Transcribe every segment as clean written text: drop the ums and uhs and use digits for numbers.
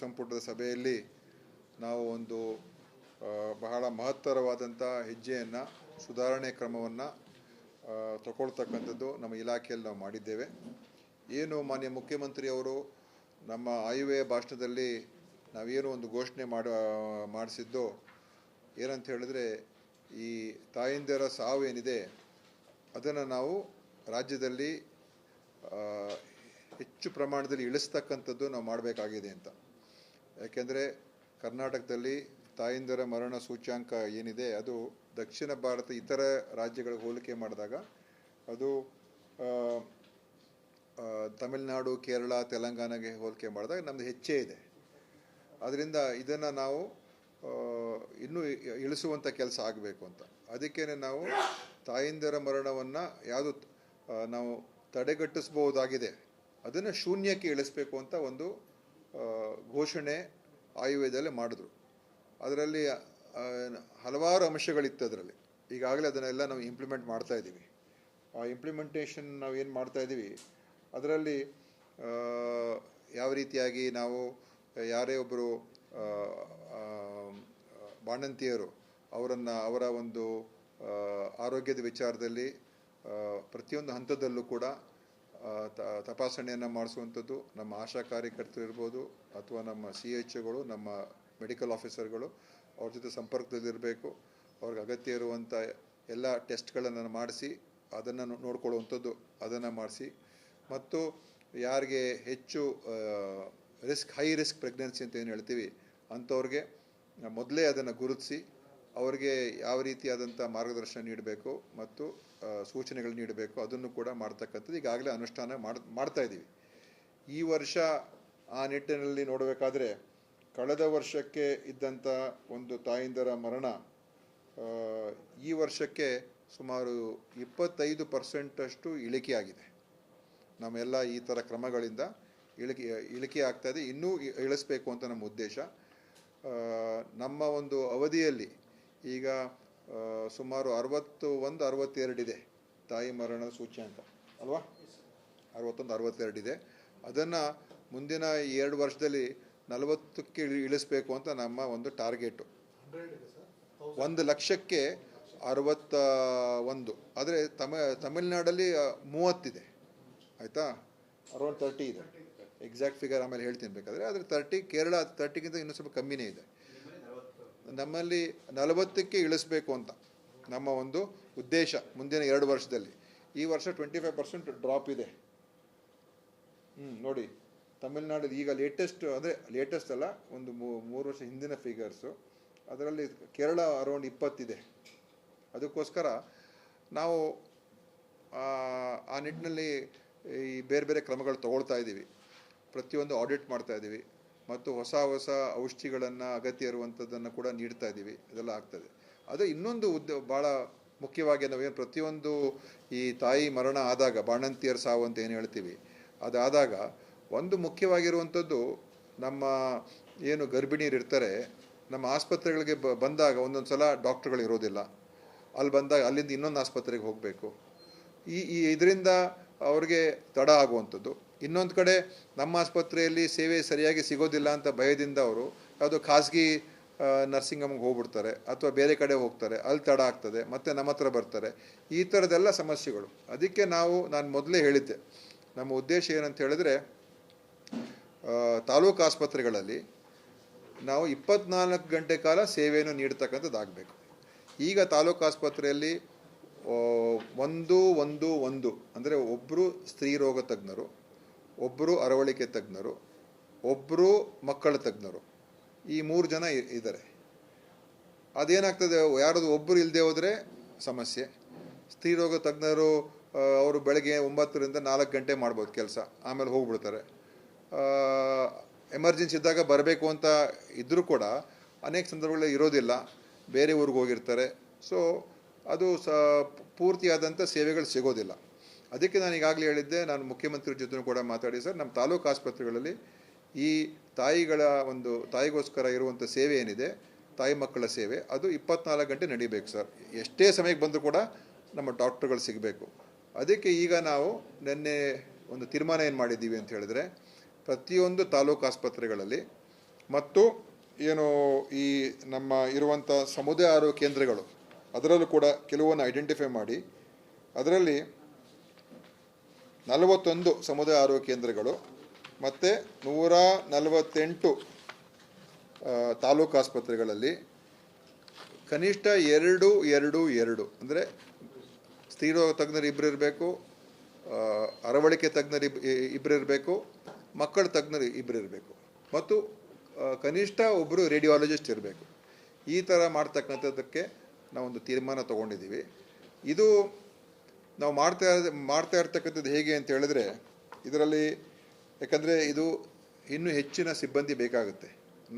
ಸಂಪುಟದ ಸಭೆಯಲ್ಲಿ ನಾವು ಒಂದು ಬಹಳ ಮಹತ್ತರವಾದಂಥ ಹೆಜ್ಜೆಯನ್ನು ಸುಧಾರಣೆ ಕ್ರಮವನ್ನು ತಗೊಳ್ತಕ್ಕಂಥದ್ದು ನಮ್ಮ ಇಲಾಖೆಯಲ್ಲಿ ನಾವು ಮಾಡಿದ್ದೇವೆ. ಏನು ಮಾನ್ಯ ಮುಖ್ಯಮಂತ್ರಿಯವರು ನಮ್ಮ ಆಯವ್ಯಯ ಭಾಷಣದಲ್ಲಿ ನಾವೇನು ಒಂದು ಘೋಷಣೆ ಮಾಡಿಸಿದ್ದೋ ಏನಂತ ಹೇಳಿದ್ರೆ, ಈ ತಾಯಂದಿರ ಸಾವು ಏನಿದೆ ಅದನ್ನು ನಾವು ರಾಜ್ಯದಲ್ಲಿ ಹೆಚ್ಚು ಪ್ರಮಾಣದಲ್ಲಿ ಇಳಿಸ್ತಕ್ಕಂಥದ್ದು ನಾವು ಮಾಡಬೇಕಾಗಿದೆ ಅಂತ. ಯಾಕೆಂದರೆ ಕರ್ನಾಟಕದಲ್ಲಿ ತಾಯಂದಿರ ಮರಣ ಸೂಚ್ಯಾಂಕ ಏನಿದೆ ಅದು ದಕ್ಷಿಣ ಭಾರತ ಇತರ ರಾಜ್ಯಗಳಿಗೆ ಹೋಲಿಕೆ ಮಾಡಿದಾಗ ಅದು ತಮಿಳುನಾಡು, ಕೇರಳ, ತೆಲಂಗಾಣಗೆ ಹೋಲಿಕೆ ಮಾಡಿದಾಗ ನಮ್ಮದು ಹೆಚ್ಚೇ ಇದೆ. ಅದರಿಂದ ಇದನ್ನು ನಾವು ಇನ್ನೂ ಇಳಿಸುವಂಥ ಕೆಲಸ ಆಗಬೇಕು ಅಂತ. ಅದಕ್ಕೇ ನಾವು ತಾಯಂದಿರ ಮರಣವನ್ನು ಯಾವುದು ನಾವು ತಡೆಗಟ್ಟಿಸ್ಬೋದಾಗಿದೆ ಅದನ್ನು ಶೂನ್ಯಕ್ಕೆ ಇಳಿಸ್ಬೇಕು ಅಂತ ಒಂದು ಘೋಷಣೆ ಆಯವ್ಯಯದಲ್ಲಿ ಮಾಡಿದ್ರು. ಅದರಲ್ಲಿ ಹಲವಾರು ಅಂಶಗಳಿತ್ತು. ಅದರಲ್ಲಿ ಈಗಾಗಲೇ ಅದನ್ನೆಲ್ಲ ನಾವು ಇಂಪ್ಲಿಮೆಂಟ್ ಮಾಡ್ತಾ ಇದ್ದೀವಿ. ಆ ಇಂಪ್ಲಿಮೆಂಟೇಷನ್ ನಾವು ಏನು ಮಾಡ್ತಾ ಇದ್ದೀವಿ, ಅದರಲ್ಲಿ ಯಾವ ರೀತಿಯಾಗಿ ನಾವು ಯಾರೇ ಒಬ್ಬರು ಬಾಣಂತಿಯರು ಅವರ ಒಂದು ಆರೋಗ್ಯದ ವಿಚಾರದಲ್ಲಿ ಪ್ರತಿಯೊಂದು ಹಂತದಲ್ಲೂ ಕೂಡ ತಪಾಸಣೆಯನ್ನು ಮಾಡಿಸುವಂಥದ್ದು ನಮ್ಮ ಆಶಾ ಕಾರ್ಯಕರ್ತರು ಇರ್ಬೋದು ಅಥವಾ ನಮ್ಮ CHOಗಳು, ನಮ್ಮ ಮೆಡಿಕಲ್ ಆಫೀಸರ್ಗಳು ಅವ್ರ ಜೊತೆ ಸಂಪರ್ಕದಲ್ಲಿರಬೇಕು. ಅವ್ರಿಗೆ ಅಗತ್ಯ ಇರುವಂಥ ಎಲ್ಲ ಟೆಸ್ಟ್ಗಳನ್ನು ಮಾಡಿಸಿ ಅದನ್ನು ನೋಡ್ಕೊಳ್ಳುವಂಥದ್ದು ಅದನ್ನು ಮಾಡಿಸಿ, ಮತ್ತು ಯಾರಿಗೆ ಹೆಚ್ಚು ಹೈ ರಿಸ್ಕ್ ಪ್ರೆಗ್ನೆನ್ಸಿ ಅಂತ ಏನು ಹೇಳ್ತೀವಿ ಅಂಥವ್ರಿಗೆ ಮೊದಲೇ ಅದನ್ನು ಗುರುತಿಸಿ ಅವರಿಗೆ ಯಾವ ರೀತಿಯಾದಂಥ ಮಾರ್ಗದರ್ಶನ ನೀಡಬೇಕು ಮತ್ತು ಸೂಚನೆಗಳು ನೀಡಬೇಕು ಅದನ್ನು ಕೂಡ ಮಾಡ್ತಕ್ಕಂಥದ್ದು ಈಗಾಗಲೇ ಅನುಷ್ಠಾನ ಮಾಡ್ತಾ ಇದ್ದೀವಿ. ಈ ವರ್ಷ ಆ ನಿಟ್ಟಿನಲ್ಲಿ ನೋಡಬೇಕಾದ್ರೆ ಕಳೆದ ವರ್ಷಕ್ಕೆ ಇದ್ದಂಥ ಒಂದು ತಾಯಂದಿರ ಮರಣ ಈ ವರ್ಷಕ್ಕೆ ಸುಮಾರು 25% ಇಳಿಕೆಯಾಗಿದೆ. ನಮ್ಮೆಲ್ಲ ಈ ಥರ ಕ್ರಮಗಳಿಂದ ಇಳಿಕೆ ಆಗ್ತಾಯಿದೆ. ಇನ್ನೂ ಇಳಿಸ್ಬೇಕು ಅಂತ ನಮ್ಮ ಉದ್ದೇಶ. ನಮ್ಮ ಒಂದು ಅವಧಿಯಲ್ಲಿ ಈಗ ಸುಮಾರು 61-62 ಇದೆ ತಾಯಿ ಮರಣ ಸೂಚ್ಯಾಂಕ ಅಲ್ವಾ? 61-62 ಇದೆ. ಅದನ್ನು ಮುಂದಿನ 2 ವರ್ಷದಲ್ಲಿ 40ಕ್ಕೆ ಇಳಿಸ್ಬೇಕು ಅಂತ ನಮ್ಮ ಒಂದು ಟಾರ್ಗೆಟು. 1,00,000ಕ್ಕೆ 61. ಆದರೆ ತಮಿಳ್ನಾಡಲ್ಲಿ 30 ಇದೆ, ಆಯಿತಾ? ಅರೌಂಡ್ 30 ಇದೆ. ಎಕ್ಸಾಕ್ಟ್ ಫಿಗರ್ ಆಮೇಲೆ ಹೇಳ್ತೀನಿ ಬೇಕಾದರೆ. ಆದರೆ 30, ಕೇರಳ 30ಗಿಂತ ಇನ್ನೂ ಸ್ವಲ್ಪ ಕಮ್ಮಿನೇ ಇದೆ. ನಮ್ಮಲ್ಲಿ 40ಕ್ಕೆ ಇಳಿಸ್ಬೇಕು ಅಂತ ನಮ್ಮ ಒಂದು ಉದ್ದೇಶ ಮುಂದಿನ 2 ವರ್ಷದಲ್ಲಿ. ಈ ವರ್ಷ 25% ಡ್ರಾಪ್ ಇದೆ. ನೋಡಿ, ತಮಿಳ್ನಾಡಲ್ಲಿ ಈಗ ಲೇಟೆಸ್ಟ್, ಅಂದರೆ ಲೇಟೆಸ್ಟ್ ಅಲ್ಲ, ಒಂದು 3 ವರ್ಷ ಹಿಂದಿನ ಫಿಗರ್ಸು. ಅದರಲ್ಲಿ ಕೇರಳ ಅರೌಂಡ್ 20 ಇದೆ. ಅದಕ್ಕೋಸ್ಕರ ನಾವು ಆ ನಿಟ್ಟಿನಲ್ಲಿ ಈ ಬೇರೆ ಬೇರೆ ಕ್ರಮಗಳು ತಗೊಳ್ತಾ ಇದ್ದೀವಿ. ಪ್ರತಿಯೊಂದು ಆಡಿಟ್ ಮಾಡ್ತಾ ಇದ್ದೀವಿ ಮತ್ತು ಹೊಸ ಔಷಧಿಗಳನ್ನು ಅಗತ್ಯ ಇರುವಂಥದ್ದನ್ನು ಕೂಡ ನೀಡ್ತಾ ಇದ್ದೀವಿ. ಇದೆಲ್ಲ ಆಗ್ತದೆ. ಅದು ಇನ್ನೊಂದು ಭಾಳ ಮುಖ್ಯವಾಗಿ ನಾವೇನು ಪ್ರತಿಯೊಂದು ಈ ತಾಯಿ ಮರಣ ಆದಾಗ, ಬಾಣಂತಿಯರ ಸಾವು ಅಂತ ಏನು ಹೇಳ್ತೀವಿ, ಅದಾದಾಗ ಒಂದು ಮುಖ್ಯವಾಗಿರುವಂಥದ್ದು ನಮ್ಮ ಏನು ಗರ್ಭಿಣಿಯರು ಇರ್ತಾರೆ, ನಮ್ಮ ಆಸ್ಪತ್ರೆಗಳಿಗೆ ಬಂದಾಗ ಒಂದೊಂದು ಸಲ ಡಾಕ್ಟ್ರುಗಳು ಇರೋದಿಲ್ಲ. ಅಲ್ಲಿ ಬಂದಾಗ ಅಲ್ಲಿಂದ ಇನ್ನೊಂದು ಆಸ್ಪತ್ರೆಗೆ ಹೋಗಬೇಕು. ಇದರಿಂದ ಅವ್ರಿಗೆ ತಡ ಆಗುವಂಥದ್ದು. ಇನ್ನೊಂದು ಕಡೆ ನಮ್ಮ ಆಸ್ಪತ್ರೆಯಲ್ಲಿ ಸೇವೆ ಸರಿಯಾಗಿ ಸಿಗೋದಿಲ್ಲ ಅಂತ ಭಯದಿಂದ ಅವರು ಯಾವುದೋ ಖಾಸಗಿ ನರ್ಸಿಂಗ್ ಹೋಮ್ಗೆ ಹೋಗ್ಬಿಡ್ತಾರೆ ಅಥವಾ ಬೇರೆ ಕಡೆ ಹೋಗ್ತಾರೆ, ಅಲ್ಲಿ ತಡ ಆಗ್ತದೆ, ಮತ್ತು ನಮ್ಮ ಹತ್ರ ಬರ್ತಾರೆ. ಈ ಥರದ್ದೆಲ್ಲ ಸಮಸ್ಯೆಗಳು. ಅದಕ್ಕೆ ನಾನು ಮೊದಲೇ ಹೇಳಿದ್ದೆ, ನಮ್ಮ ಉದ್ದೇಶ ಏನಂತ ಹೇಳಿದ್ರೆ, ತಾಲೂಕು ಆಸ್ಪತ್ರೆಗಳಲ್ಲಿ ನಾವು 24 ಗಂಟೆ ಕಾಲ ಸೇವೆಯನ್ನು ನೀಡ್ತಕ್ಕಂಥದ್ದಾಗಬೇಕು. ಈಗ ತಾಲೂಕು ಆಸ್ಪತ್ರೆಯಲ್ಲಿ 1-1-1 ಅಂದರೆ ಒಬ್ಬರು ಸ್ತ್ರೀ ರೋಗ ತಜ್ಞರು, ಒಬ್ಬರು ಅರವಳಿಕೆ ತಜ್ಞರು, ಒಬ್ಬರು ಮಕ್ಕಳ ತಜ್ಞರು, ಈ 3 ಜನ ಇದ್ದಾರೆ. ಅದೇನಾಗ್ತದೆ, ಯಾರಾದ್ರು ಒಬ್ಬರು ಇಲ್ಲದೆ ಹೋದರೆ ಸಮಸ್ಯೆ. ಸ್ತ್ರೀ ರೋಗ ತಜ್ಞರು ಅವರು ಬೆಳಗ್ಗೆ 9ರಿಂದ 4 ಗಂಟೆ ಮಾಡ್ಬೋದು ಕೆಲಸ, ಆಮೇಲೆ ಹೋಗ್ಬಿಡ್ತಾರೆ. ಎಮರ್ಜೆನ್ಸಿ ಇದ್ದಾಗ ಬರಬೇಕು ಅಂತ ಇದ್ದರೂ ಕೂಡ ಅನೇಕ ಸಂದರ್ಭಗಳಲ್ಲಿ ಇರೋದಿಲ್ಲ, ಬೇರೆ ಊರಿಗೆ ಹೋಗಿರ್ತಾರೆ. ಸೊ ಅದು ಪೂರ್ತಿಯಾದಂಥ ಸೇವೆಗಳು ಸಿಗೋದಿಲ್ಲ. ಅದಕ್ಕೆ ನಾನು ಈಗಾಗಲೇ ಹೇಳಿದ್ದೆ, ನಾನು ಮುಖ್ಯಮಂತ್ರಿ ಜೊತೆ ಕೂಡ ಮಾತಾಡಿ, ಸರ್ ನಮ್ಮ ತಾಲೂಕು ಆಸ್ಪತ್ರೆಗಳಲ್ಲಿ ಈ ತಾಯಿಗೋಸ್ಕರ ಇರುವಂಥ ಸೇವೆ ಏನಿದೆ, ತಾಯಿ ಮಕ್ಕಳ ಸೇವೆ, ಅದು 24 ಗಂಟೆ ನಡಿಬೇಕು ಸರ್. ಎಷ್ಟೇ ಸಮಯಕ್ಕೆ ಬಂದರೂ ಕೂಡ ನಮ್ಮ ಡಾಕ್ಟರ್ಗಳು ಸಿಗಬೇಕು. ಅದಕ್ಕೆ ಈಗ ನಾವು ನಿನ್ನೆ ಒಂದು ತೀರ್ಮಾನ ಏನು ಮಾಡಿದ್ದೀವಿ ಅಂತ ಹೇಳಿದ್ರೆ, ಪ್ರತಿಯೊಂದು ತಾಲೂಕು ಆಸ್ಪತ್ರೆಗಳಲ್ಲಿ ಮತ್ತು ಏನು ಈ ನಮ್ಮ ಇರುವಂಥ ಸಮುದಾಯ ಆರೋಗ್ಯ ಕೇಂದ್ರಗಳು ಅದರಲ್ಲೂ ಕೂಡ ಕೆಲವನ್ನು ಐಡೆಂಟಿಫೈ ಮಾಡಿ ಅದರಲ್ಲಿ 41 ಸಮುದಾಯ ಆರೋಗ್ಯ ಕೇಂದ್ರಗಳು ಮತ್ತು 148 ತಾಲೂಕು ಆಸ್ಪತ್ರೆಗಳಲ್ಲಿ ಕನಿಷ್ಠ 2 ಅಂದರೆ ಸ್ತ್ರೀರೋಗ ತಜ್ಞರು ಇಬ್ಬರು ಇರಬೇಕು, ಅರವಳಿಕೆ ತಜ್ಞರು ಇಬ್ಬರು ಇರಬೇಕು, ಮಕ್ಕಳ ತಜ್ಞರು ಇಬ್ಬರು ಇರಬೇಕು ಮತ್ತು ಕನಿಷ್ಠ ಒಬ್ಬರು ರೇಡಿಯಾಲಜಿಸ್ಟ್ ಇರಬೇಕು. ಈ ಥರ ಮಾಡ್ತಕ್ಕಂಥದ್ದಕ್ಕೆ ನಾವೊಂದು ತೀರ್ಮಾನ ತೊಗೊಂಡಿದ್ದೀವಿ. ಇದು ನಾವು ಮಾಡ್ತಾ ಇರ್ತಕ್ಕಂಥದ್ದು ಹೇಗೆ ಅಂತ ಹೇಳಿದ್ರೆ ಇದರಲ್ಲಿ ಯಾಕಂದರೆ ಇದು ಇನ್ನೂ ಹೆಚ್ಚಿನ ಸಿಬ್ಬಂದಿ ಬೇಕಾಗುತ್ತೆ.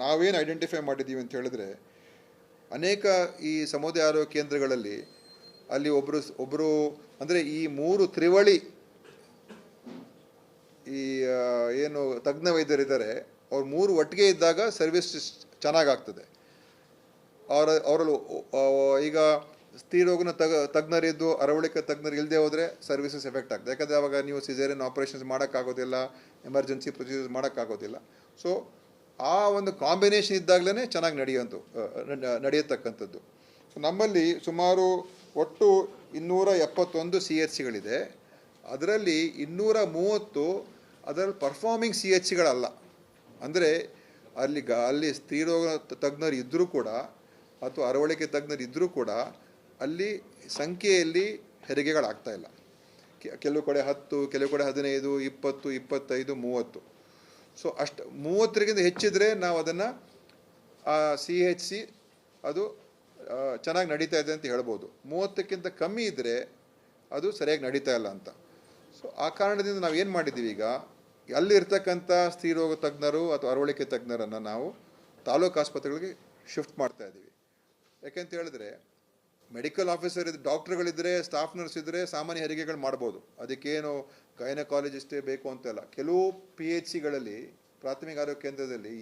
ನಾವೇನು ಐಡೆಂಟಿಫೈ ಮಾಡಿದ್ದೀವಿ ಅಂತ ಹೇಳಿದ್ರೆ ಅನೇಕ ಈ ಸಮುದಾಯ ಆರೋಗ್ಯ ಕೇಂದ್ರಗಳಲ್ಲಿ ಅಲ್ಲಿ ಒಬ್ಬರು ಅಂದರೆ ಈ 3 ತ್ರಿವಳಿ ಈ ಏನು ತಜ್ಞ ವೈದ್ಯರಿದ್ದಾರೆ ಅವ್ರು 3 ಒಟ್ಟಿಗೆ ಇದ್ದಾಗ ಸರ್ವಿಸ್ ಚೆನ್ನಾಗಾಗ್ತದೆ. ಅವರಲ್ಲಿ ಈಗ ಸ್ತ್ರೀರೋಗನ ತಜ್ಞರಿದ್ದು ಅರವಳಿಕೆ ತಜ್ಞರು ಇಲ್ಲದೆ ಹೋದರೆ ಸರ್ವಿಸಸ್ ಎಫೆಕ್ಟ್ ಆಗ್ತದೆ. ಯಾಕಂದರೆ ಆವಾಗ ನೀವು ಸಿಸೇರಿಯನ್ ಆಪರೇಷನ್ಸ್ ಮಾಡೋಕ್ಕಾಗೋದಿಲ್ಲ, ಎಮರ್ಜೆನ್ಸಿ ಪ್ರೊಸೀಜರ್ಸ್ ಮಾಡೋಕ್ಕಾಗೋದಿಲ್ಲ. ಸೊ ಆ ಒಂದು ಕಾಂಬಿನೇಷನ್ ಇದ್ದಾಗಲೇ ಚೆನ್ನಾಗಿ ನಡೆಯತಕ್ಕಂಥದ್ದು. ನಮ್ಮಲ್ಲಿ ಸುಮಾರು ಒಟ್ಟು 271 CHCಗಳಿದೆ. ಅದರಲ್ಲಿ 230 ಅದರಲ್ಲಿ ಪರ್ಫಾರ್ಮಿಂಗ್ CHCಗಳಲ್ಲ. ಅಂದರೆ ಅಲ್ಲಿ ಸ್ತ್ರೀರೋಗ ತಜ್ಞರು ಇದ್ದರೂ ಕೂಡ ಅಥವಾ ಅರವಳಿಕೆ ತಜ್ಞರು ಇದ್ದರೂ ಕೂಡ ಅಲ್ಲಿ ಸಂಖ್ಯೆಯಲ್ಲಿ ಹೆರಿಗೆಗಳಾಗ್ತಾ ಇಲ್ಲ. ಕೆಲವು ಕಡೆ 10, ಕೆಲವು ಕಡೆ 15, 20, 25, 30. ಸೊ ಅಷ್ಟು 30ಗಿಂತ ಹೆಚ್ಚಿದ್ರೆ ನಾವು ಅದನ್ನು CHC ಅದು ಚೆನ್ನಾಗಿ ನಡೀತಾ ಇದೆ ಅಂತ ಹೇಳ್ಬೋದು. 30ಕ್ಕಿಂತ ಕಮ್ಮಿ ಇದ್ದರೆ ಅದು ಸರಿಯಾಗಿ ನಡೀತಾ ಇಲ್ಲ ಅಂತ. ಸೊ ಆ ಕಾರಣದಿಂದ ನಾವು ಏನು ಮಾಡಿದ್ದೀವಿ, ಈಗ ಅಲ್ಲಿ ಇರ್ತಕ್ಕಂಥ ಸ್ತ್ರೀರೋಗ ತಜ್ಞರು ಅಥವಾ ಅರವಳಿಕೆ ತಜ್ಞರನ್ನು ನಾವು ತಾಲೂಕು ಆಸ್ಪತ್ರೆಗಳಿಗೆ ಶಿಫ್ಟ್ ಮಾಡ್ತಾ ಇದ್ದೀವಿ. ಯಾಕೆಂತ ಹೇಳಿದ್ರೆ ಮೆಡಿಕಲ್ ಆಫೀಸರ್ ಡಾಕ್ಟ್ರುಗಳಿದ್ದರೆ, ಸ್ಟಾಫ್ ನರ್ಸ್ ಇದ್ದರೆ ಸಾಮಾನ್ಯ ಹೆರಿಗೆಗಳು ಮಾಡ್ಬೋದು. ಅದಕ್ಕೇನು ಗೈನಕಾಲಜಿಸ್ಟೇ ಬೇಕು ಅಂತೆಲ್ಲ. ಕೆಲವು PHCಗಳಲ್ಲಿ ಪ್ರಾಥಮಿಕ ಆರೋಗ್ಯ ಕೇಂದ್ರದಲ್ಲಿ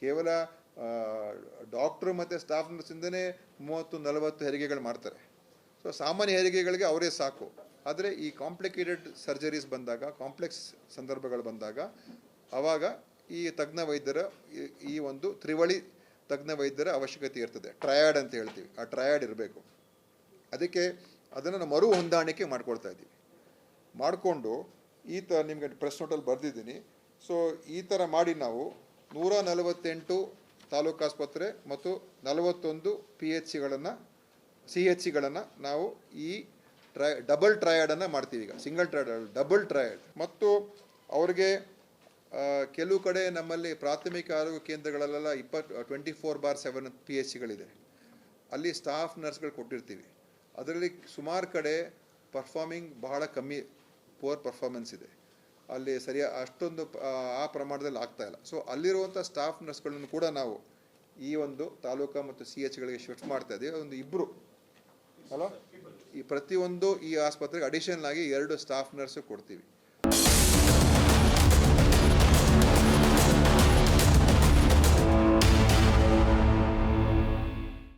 ಕೇವಲ ಡಾಕ್ಟ್ರು ಮತ್ತು ಸ್ಟಾಫ್ ನರ್ಸಿಂದನೇ 30-40 ಹೆರಿಗೆಗಳು ಮಾಡ್ತಾರೆ. ಸೊ ಸಾಮಾನ್ಯ ಹೆರಿಗೆಗಳಿಗೆ ಅವರೇ ಸಾಕು. ಆದರೆ ಈ ಕಾಂಪ್ಲಿಕೇಟೆಡ್ ಸರ್ಜರೀಸ್ ಬಂದಾಗ, ಕಾಂಪ್ಲೆಕ್ಸ್ ಸಂದರ್ಭಗಳು ಬಂದಾಗ ಆವಾಗ ಈ ತಜ್ಞ ವೈದ್ಯರ ಈ ಒಂದು ತ್ರಿವಳಿ ತಜ್ಞ ವೈದ್ಯರ ಅವಶ್ಯಕತೆ ಇರ್ತದೆ. ಟ್ರಯಾಡ್ ಅಂತ ಹೇಳ್ತೀವಿ. ಆ ಟ್ರಯಾಡ್ ಇರಬೇಕು. ಅದಕ್ಕೆ ಅದನ್ನು ನಾವು ಮರು ಹೊಂದಾಣಿಕೆ ಮಾಡ್ಕೊಳ್ತಾ ಇದ್ದೀವಿ. ಮಾಡಿಕೊಂಡು ಈ ಥರ ನಿಮಗೆ ಪ್ರೆಸ್ ನೋಟಲ್ಲಿ ಬರೆದಿದ್ದೀನಿ. ಸೊ ಈ ಥರ ಮಾಡಿ ನಾವು 148 ತಾಲೂಕು ಆಸ್ಪತ್ರೆ ಮತ್ತು 41 CHCಗಳನ್ನು ನಾವು ಈ ಡಬಲ್ ಟ್ರಯಾಡನ್ನು ಮಾಡ್ತೀವಿ. ಈಗ ಸಿಂಗಲ್ ಟ್ರಯಾಡ್, ಡಬಲ್ ಟ್ರಯಾಡ್. ಮತ್ತು ಅವ್ರಿಗೆ ಕೆಲವು ಕಡೆ ನಮ್ಮಲ್ಲಿ ಪ್ರಾಥಮಿಕ ಆರೋಗ್ಯ ಕೇಂದ್ರಗಳಲ್ಲೆಲ್ಲ 24/7 PHCಗಳಿದೆ. ಅಲ್ಲಿ ಸ್ಟಾಫ್ ನರ್ಸ್ಗಳು ಕೊಟ್ಟಿರ್ತೀವಿ. ಅದರಲ್ಲಿ ಸುಮಾರು ಕಡೆ ಪರ್ಫಾರ್ಮಿಂಗ್ ಬಹಳ ಕಮ್ಮಿ, ಪುವರ್ ಪರ್ಫಾರ್ಮೆನ್ಸ್ ಇದೆ. ಅಲ್ಲಿ ಅಷ್ಟೊಂದು ಆ ಪ್ರಮಾಣದಲ್ಲಿ ಆಗ್ತಾಯಿಲ್ಲ. ಸೊ ಅಲ್ಲಿರುವಂಥ ಸ್ಟಾಫ್ ನರ್ಸ್ಗಳನ್ನು ಕೂಡ ನಾವು ಈ ಒಂದು ತಾಲೂಕು ಮತ್ತು CHಗಳಿಗೆ ಶಿಫ್ಟ್ ಮಾಡ್ತಾ ಇದ್ದೀವಿ. ಒಂದು 2 ಅಲ್ಲ, ಈ ಪ್ರತಿಯೊಂದು ಈ ಆಸ್ಪತ್ರೆಗೆ ಅಡಿಷನಲ್ ಆಗಿ 2 ಸ್ಟಾಫ್ ನರ್ಸು ಕೊಡ್ತೀವಿ.